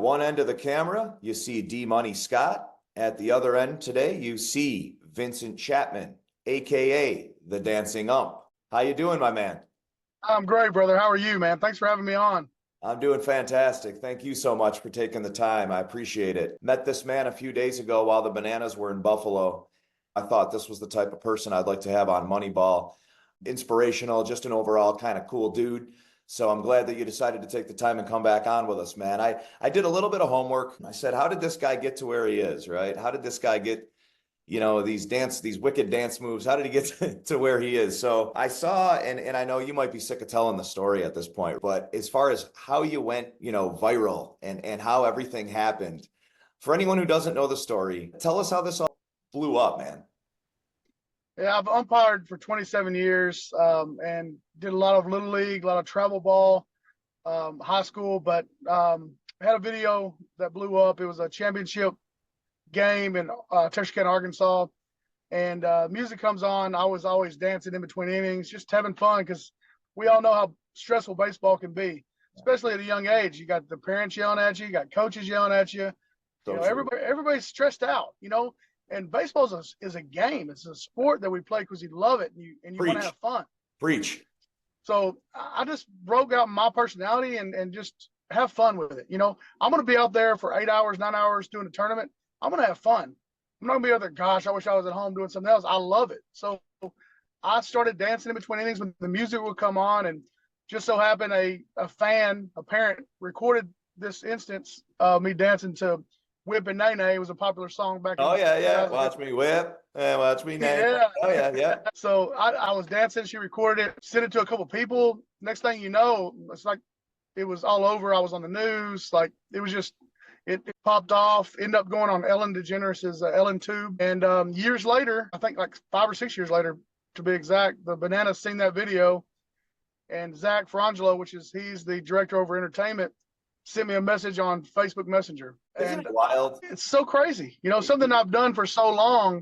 one end of the camera, you see D Money Scott. At the other end today, you see Vincent Chapman, aka the Dancing Ump. How you doing, my man? I'm great, brother. How are you, man? Thanks for having me on. I'm doing fantastic. Thank you so much for taking the time. I appreciate it. Met this man a few days ago while the Bananas were in Buffalo. I thought this was the type of person I'd like to have on Moneyball. Inspirational, just an overall kind of cool dude. So I'm glad that you decided to take the time and come back on with us, man. I did a little bit of homework. I said, how did this guy get to where he is, right? How did this guy get, these wicked dance moves? How did he get to where he is? So I saw, and I know you might be sick of telling the story at this point, but as far as how you went, viral and how everything happened, for anyone who doesn't know the story, tell us how this all blew up, man. Yeah, I've umpired for 27 years and did a lot of little league, a lot of travel ball, high school, but I had a video that blew up. It was a championship game in Texarkana, Arkansas, and music comes on. I was always dancing in between innings, just having fun because we all know how stressful baseball can be, especially at a young age. You got the parents yelling at you, you got coaches yelling at you. Everybody's stressed out, and baseball is a game. It's a sport that we play because you love it and you want to have fun. Preach. So I just broke out my personality and just have fun with it. I'm going to be out there for 8 hours, 9 hours doing a tournament. I'm going to have fun. I'm not going to be out there, gosh, I wish I was at home doing something else. I love it. So I started dancing in between innings when the music would come on, and just so happened a parent recorded this instance of me dancing to Whip and Nay Nay. It was a popular song back in yeah. Watch me whip and watch me nay. Yeah. Oh, yeah. So I was dancing. She recorded it, sent it to a couple people. Next thing you know, it's like it was all over. I was on the news. Like it was just, it popped off, ended up going on Ellen DeGeneres' Ellen Tube. And years later, I think like 5 or 6 years later, to be exact, the Bananas seen that video. And Zach Frangelo, he's the director over entertainment, sent me a message on Facebook Messenger. Isn't it wild? It's so crazy. Something I've done for so long,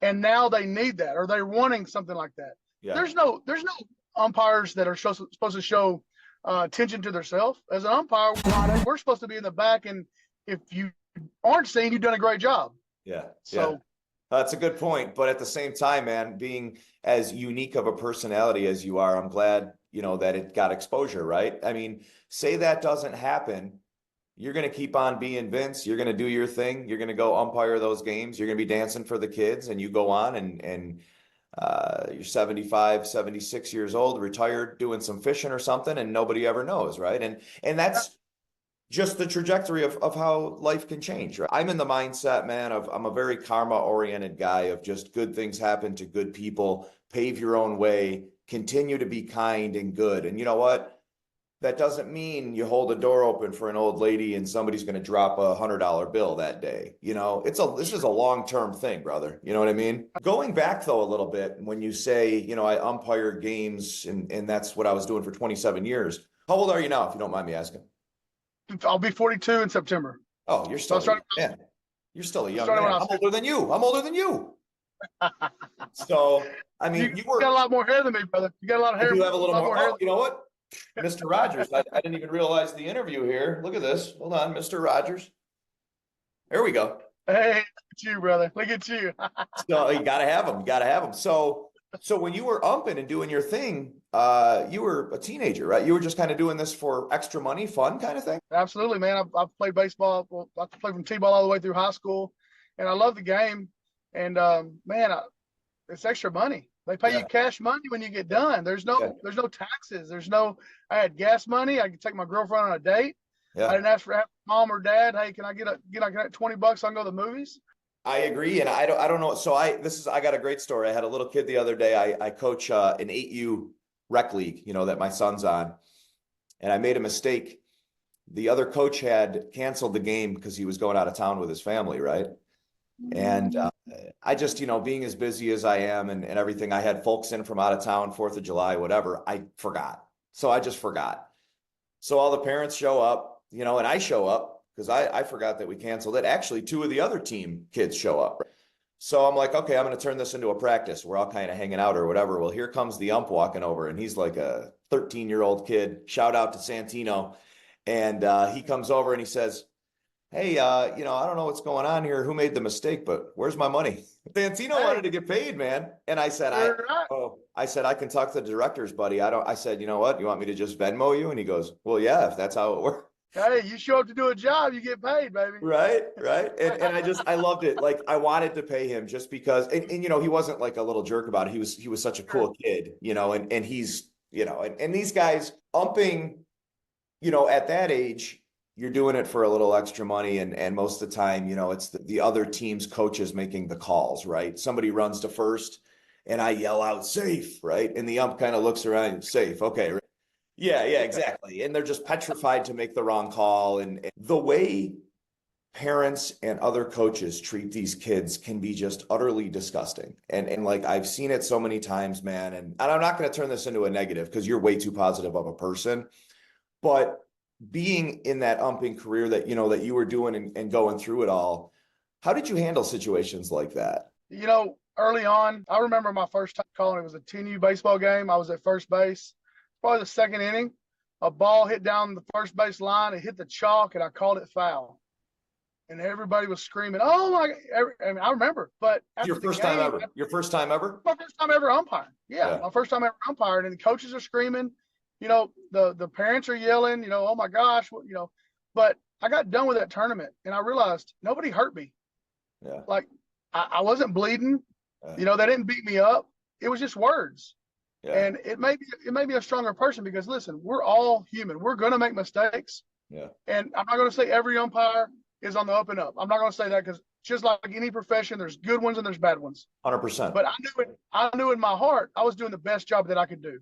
and now they need that, or they're wanting something like that. Yeah. There's no umpires that are supposed to show attention to themselves. As an umpire, we're supposed to be in the back, and if you aren't seen, you've done a great job. Yeah. So that's a good point. But at the same time, man, being as unique of a personality as you are, I'm glad, that it got exposure, right? I mean, say that doesn't happen, you're going to keep on being Vince. You're going to do your thing. You're going to go umpire those games. You're going to be dancing for the kids, and you go on and you're 75, 76 years old, retired, doing some fishing or something, and nobody ever knows, right? And that's just the trajectory of how life can change, right? I'm in the mindset, man, I'm a very karma-oriented guy of just good things happen to good people, pave your own way, continue to be kind and good. And you know what? That doesn't mean you hold a door open for an old lady and somebody's going to drop a $100 bill that day. This is a long-term thing, brother. You know what I mean? Going back though a little bit, when you say, I umpire games and that's what I was doing for 27 years. How old are you now, if you don't mind me asking? I'll be 42 in September. Oh, you're still You're still a young man. I'm older than you. So, I mean, you got a lot more hair than me, brother. You got a lot of hair. You have a little more hair. Oh, you know what? Mr. Rogers, I didn't even realize the interview here. Look at this. Hold on, Mr. Rogers. There we go. Hey, look at you, brother. Look at you. So you gotta have them. So when you were umping and doing your thing, you were a teenager, right? You were just kind of doing this for extra money, fun kind of thing? Absolutely, man. I've played baseball. Well, I played from T-ball all the way through high school, and I love the game. And it's extra money. They pay you cash money when you get done. There's no taxes. I had gas money. I could take my girlfriend on a date. Yeah. I didn't ask for mom or dad. Hey, can I get $20 so I can go to the movies? I agree. And I don't know. So I got a great story. I had a little kid the other day. I coach an 8U rec league, that my son's on. And I made a mistake. The other coach had canceled the game because he was going out of town with his family, right? And I just, being as busy as I am and everything, I had folks in from out of town, 4th of July, whatever. I forgot. So I just forgot. So all the parents show up, and I show up because I forgot that we canceled it. Actually, 2 of the other team kids show up. So I'm like, okay, I'm going to turn this into a practice. We're all kind of hanging out or whatever. Well, here comes the ump walking over, and he's like a 13-year-old kid. Shout out to Santino. And he comes over and he says, hey, I don't know what's going on here. Who made the mistake, but where's my money? Santino Hey, wanted to get paid, man. And I said, you're right. I said, I can talk to the directors, buddy. I said, you know what? You want me to just Venmo you? And he goes, well, yeah, if that's how it works. Hey, you show up to do a job, you get paid, baby. Right, right. And I loved it. Like I wanted to pay him just because and he wasn't like a little jerk about it. He was such a Sure. cool kid, and he's, and these guys umping, at that age, you're doing it for a little extra money. And most of the time, it's the other team's coaches making the calls, right? Somebody runs to first and I yell out safe, right? And the ump kind of looks around, safe. Okay. Right? Yeah, exactly. And they're just petrified to make the wrong call. And the way parents and other coaches treat these kids can be just utterly disgusting. And like I've seen it so many times, man. And I'm not going to turn this into a negative because you're way too positive of a person. But being in that umping career that you were doing and going through it all, how did you handle situations like that? Early on, I remember my first time calling. It was a 10U baseball game. I was at first base, probably the second inning. A ball hit down the first base line. It hit the chalk, and I called it foul. And everybody was screaming, "Oh my!" And I remember. But Your after the first time game, ever. Your first time ever? my first time ever umpiring. Yeah, Yeah. my first time ever umpiring, and the coaches are screaming. The parents are yelling. Oh my gosh, But I got done with that tournament, and I realized nobody hurt me. Yeah. Like I wasn't bleeding. Yeah. They didn't beat me up. It was just words. Yeah. And it made me a stronger person because listen, we're all human. We're gonna make mistakes. Yeah. And I'm not gonna say every umpire is on the up and up. I'm not gonna say that because just like any profession, there's good ones and there's bad ones. 100%. But I knew in my heart I was doing the best job that I could do.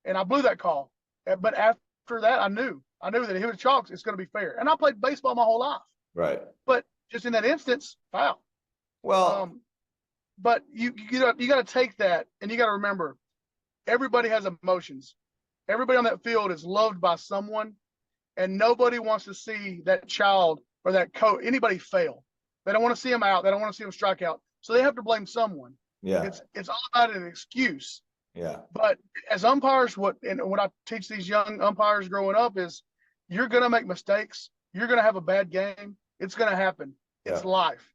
And I blew that call. But after that, I knew that if it was chalks, it's gonna be fair. And I played baseball my whole life. Right. But just in that instance, foul. Well, Um, but you got to take that, and you got to remember, everybody has emotions. Everybody on that field is loved by someone, and nobody wants to see that child or that coach, anybody fail. They don't want to see them out. They don't want to see them strike out. So they have to blame someone. yeah. It's all about an excuse. Yeah. But as umpires, what I teach these young umpires growing up is, you're going to make mistakes. You're going to have a bad game. It's going to happen. It's Yeah. life.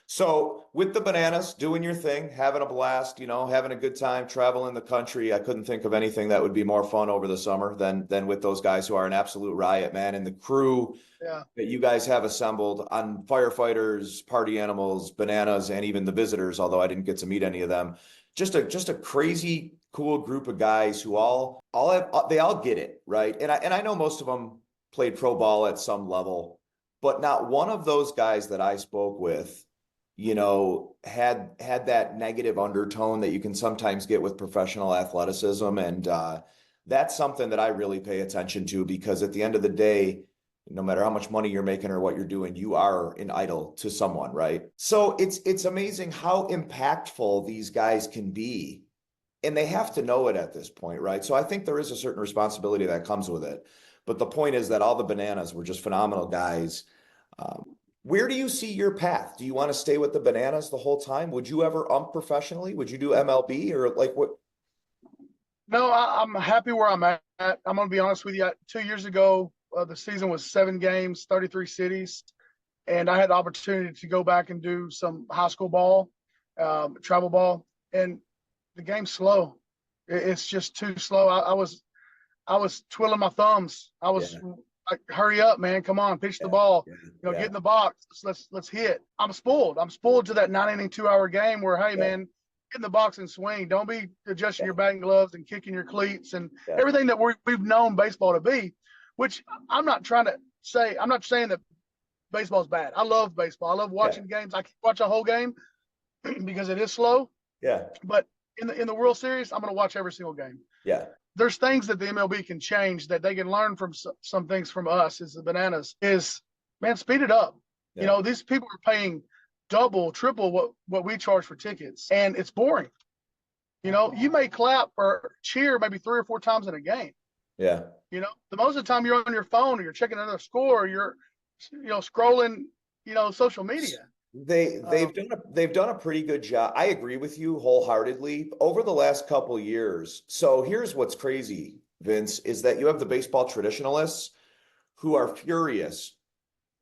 So with the Bananas, doing your thing, having a blast, having a good time, traveling the country. I couldn't think of anything that would be more fun over the summer than with those guys who are an absolute riot, man. And the crew Yeah. that you guys have assembled on firefighters, party animals, Bananas, and even the visitors, although I didn't get to meet any of them. Just a crazy cool group of guys who they all get it, right? And I know most of them played pro ball at some level, but not one of those guys that I spoke with had that negative undertone that you can sometimes get with professional athleticism. And that's something that I really pay attention to, because at the end of the day, no matter how much money you're making or what you're doing, you are an idol to someone, right? So it's amazing how impactful these guys can be. And they have to know it at this point, right? So I think there is a certain responsibility that comes with it. But the point is that all the Bananas were just phenomenal guys. Where do you see your path? Do you want to stay with the Bananas the whole time? Would you ever ump professionally? Would you do MLB or like what? No, I'm happy where I'm at. I'm going to be honest with you. 2 years ago, the season was 7 games, 33 cities, and I had the opportunity to go back and do some high school ball, travel ball, and the game's slow. It's just too slow. I was twiddling my thumbs. I was like, hurry up, man! Come on, pitch the ball. Get in the box. Let's hit. I'm spoiled. I'm spoiled to that 9 inning 2 hour game where, hey, man, get in the box and swing. Don't be adjusting your batting gloves and kicking your cleats and everything that we've known baseball to be. Which I'm not trying to say. I'm not saying that baseball's bad. I love baseball. I love watching games. I can watch a whole game because it is slow. Yeah. But in the World Series, I'm going to watch every single game. Yeah. There's things that the MLB can change that they can learn from some things from us as the Bananas is, man, speed it up. Yeah. These people are paying double, triple what we charge for tickets, and it's boring. You may clap or cheer maybe 3 or 4 times in a game. Yeah. The most of the time you're on your phone or you're checking another score, or you're, scrolling, social media. They've done a pretty good job. I agree with you wholeheartedly over the last couple of years. So here's what's crazy, Vince, is that you have the baseball traditionalists who are furious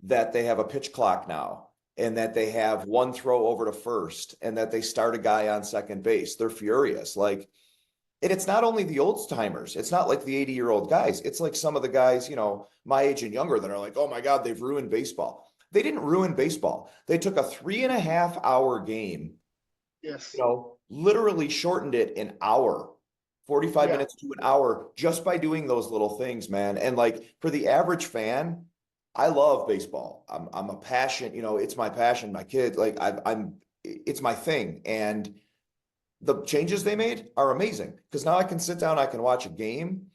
that they have a pitch clock now and that they have one throw over to first and that they start a guy on second base. They're furious. Like, and it's not only the old timers. It's not like the 80-year-old guys. It's like some of the guys, my age and younger that are like, oh my God, they've ruined baseball. They didn't ruin baseball. They took a 3.5-hour game, Yes. literally shortened it an hour, 45 Yeah. minutes to an hour just by doing those little things, man. And like for the average fan, I love baseball. I'm a passion, it's my passion, my kid, like it's my thing. And the changes they made are amazing because now I can sit down, I can watch a game.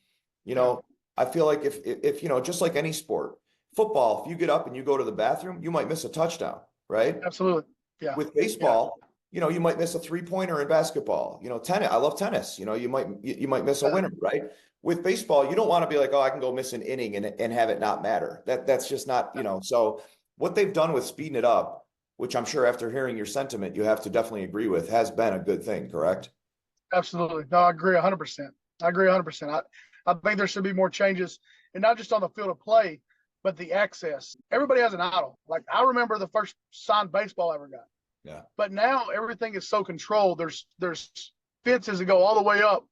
I feel like if just like any sport, football, if you get up and you go to the bathroom, you might miss a touchdown, right? Absolutely. Yeah. With baseball, you might miss a 3-pointer in basketball. Tennis, I love tennis. You might miss a winner, right? With baseball, you don't want to be like, oh, I can go miss an inning and have it not matter. That's just not, so what they've done with speeding it up, which I'm sure after hearing your sentiment, you have to definitely agree with, has been a good thing, correct? Absolutely. No, I agree 100%. I agree 100%. I think there should be more changes, and not just on the field of play, but the access. Everybody has an idol. Like, I remember the first signed baseball I ever got. Yeah. But now everything is so controlled. There's fences that go all the way up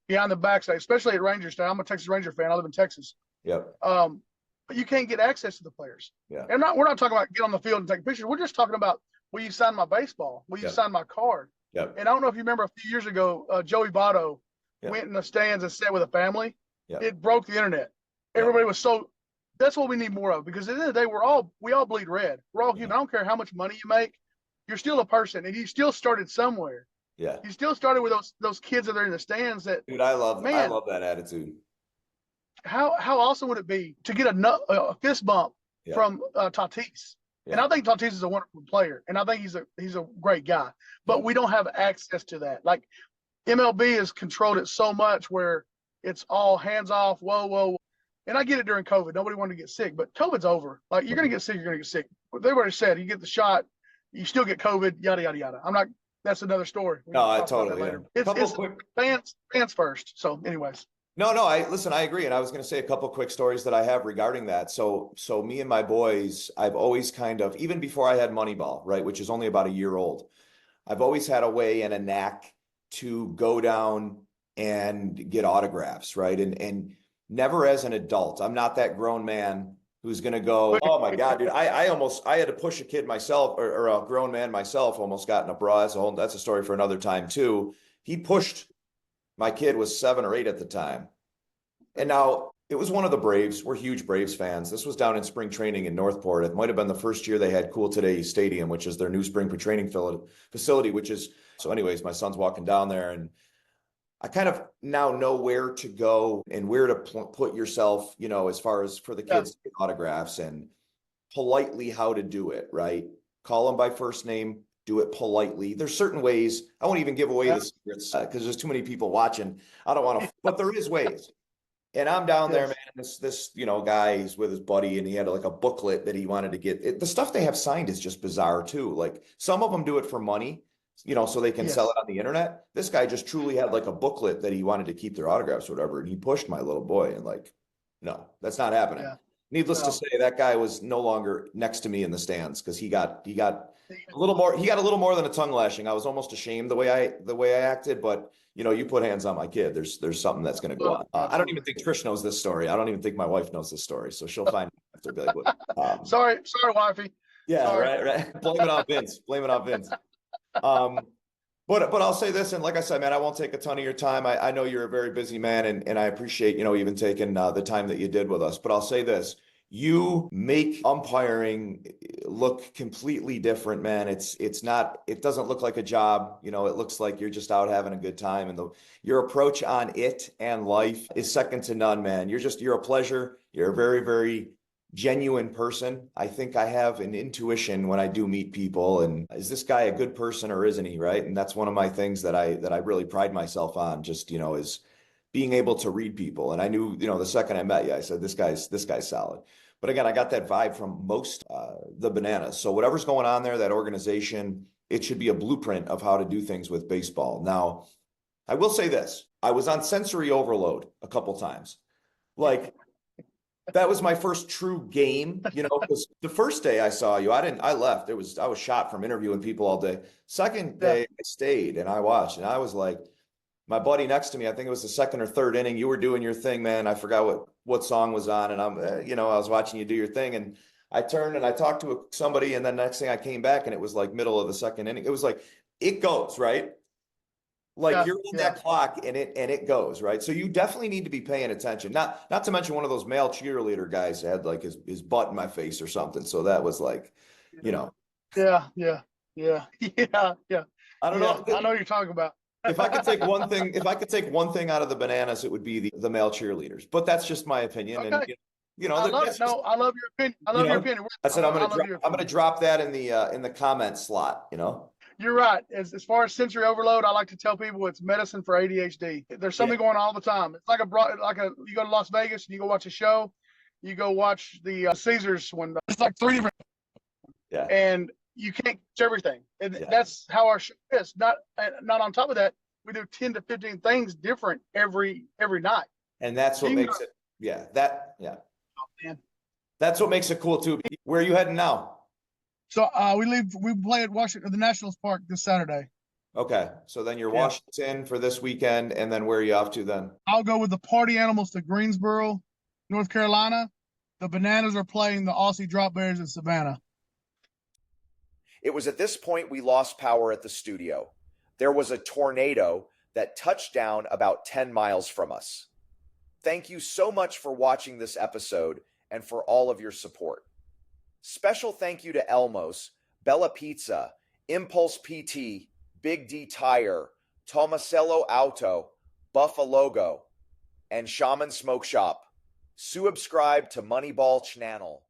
behind the backside, especially at Ranger Stadium. I'm a Texas Ranger fan. I live in Texas. Yep. But you can't get access to the players. Yeah. And we're not talking about get on the field and take pictures. We're just talking about, will you sign my baseball? Will you sign my card? Yep. And I don't know if you remember a few years ago, Joey Votto went in the stands and sat with a family. Yep. It broke the internet. Everybody was so. That's what we need more of, because at the end of the day, we all bleed red. We're all human. I don't care how much money you make. You're still a person, and you still started somewhere. Yeah. You still started with those kids that are in the stands. That, dude, I love that attitude. How awesome would it be to get a fist bump from Tatis? Yeah. And I think Tatis is a wonderful player, and I think he's a great guy. But we don't have access to that. Like, MLB has controlled it so much where it's all hands off. Whoa. And I get it during COVID. Nobody wanted to get sick, but COVID's over. Like, you're going to get sick, you're going to get sick. They already said you get the shot, you still get COVID, yada, yada, yada. I'm not – that's another story. No, I totally am. It's fans first. So anyways. No, I agree. And I was going to say a couple quick stories that I have regarding that. So me and my boys, I've always kind of, even before I had Moneyball, right, which is only about a year old, I've always had a way and a knack to go down and get autographs, right? And never as an adult. I'm not that grown man who's going to go, oh my God, dude, I had to push a kid myself, or a grown man myself, almost got in a brawl. That's a story for another time too. He pushed, my kid was 7 or 8 at the time. And now it was one of the Braves. We're huge Braves fans. This was down in spring training in Northport. It might've been the first year they had Cool Today Stadium, which is their new spring training facility, so anyways, my son's walking down there, and I kind of now know where to go and where to put yourself, as far as for the kids to get autographs, and politely how to do it, right? Call them by first name, do it politely. There's certain ways. I won't even give away the secrets because there's too many people watching. I don't want to, but there is ways. And I'm down there, man. This guy, he's with his buddy, and he had like a booklet that he wanted to get. The stuff they have signed is just bizarre too. Like, some of them do it for money, so they can sell it on the internet. This guy just truly had like a booklet that he wanted to keep their autographs or whatever. And he pushed my little boy, and like, no, that's not happening. Yeah. Needless to say, that guy was no longer next to me in the stands because he got a little more than a tongue lashing. I was almost ashamed the way I acted, but you put hands on my kid, there's something that's going to go on. I don't even think Trish knows this story. I don't even think my wife knows this story, so she'll find it after. Be like, sorry, wifey. Yeah, sorry. Right. Blame it on Vince. But I'll say this, and like I said, man, I won't take a ton of your time. I know you're a very busy man, and I appreciate even taking the time that you did with us. But I'll say this. You make umpiring look completely different, man. It doesn't look like a job. It looks like you're just out having a good time. And your approach on it and life is second to none, man. You're a pleasure. You're a very, very genuine person. I think I have an intuition when I do meet people, and is this guy a good person or isn't he, right? And that's one of my things that I really pride myself on, just, is being able to read people. And I knew, the second I met you, I said, this guy's solid. But again, I got that vibe from most the Bananas. So whatever's going on there, that organization, it should be a blueprint of how to do things with baseball. Now, I will say this. I was on sensory overload a couple times. Like, that was my first true game, because the first day I saw you, I left. I was shot from interviewing people all day. Second Yeah. day I stayed and I watched, and I was like, my buddy next to me, I think it was the second or third inning, you were doing your thing, man. I forgot what song was on, and I was watching you do your thing, and I turned and I talked to somebody, and then next thing I came back and it was like middle of the second inning. It was like, it goes, right? Like Yeah. you're on Yeah. that clock and it goes, right? So you definitely need to be paying attention. Not to mention one of those male cheerleader guys had like his butt in my face or something. So that was like, Yeah. Yeah. Yeah. Yeah. Yeah. I don't Yeah. know. I know what you're talking about. If I could take one thing, out of the bananas, it would be the male cheerleaders. But that's just my opinion. And Okay. I love it. No, I love your opinion. I love your opinion. I said I love your I'm gonna opinion. drop that in the comment slot, You're right. As far as sensory overload, I like to tell people it's medicine for ADHD. There's something going on all the time. It's like you go to Las Vegas and you go watch a show, you go watch the Caesars one. It's like three different. Yeah. And you can't catch everything. And Yeah. that's how our show is. Not on top of that, we do 10 to 15 things different every night. And that's what makes it. Yeah. Man. That's what makes it cool too. Where are you heading now? So we play at Washington, the Nationals Park this Saturday. Okay. So then you're Washington for this weekend, and then where are you off to then? I'll go with the Party Animals to Greensboro, North Carolina. The Bananas are playing the Aussie Drop Bears in Savannah. It was at this point we lost power at the studio. There was a tornado that touched down about 10 miles from us. Thank you so much for watching this episode and for all of your support. Special thank you to Elmos, Bella Pizza, Impulse PT, Big D Tire, Tomasello Auto, Buffalogo, and Shaman Smoke Shop. Subscribe to Moneyball channel.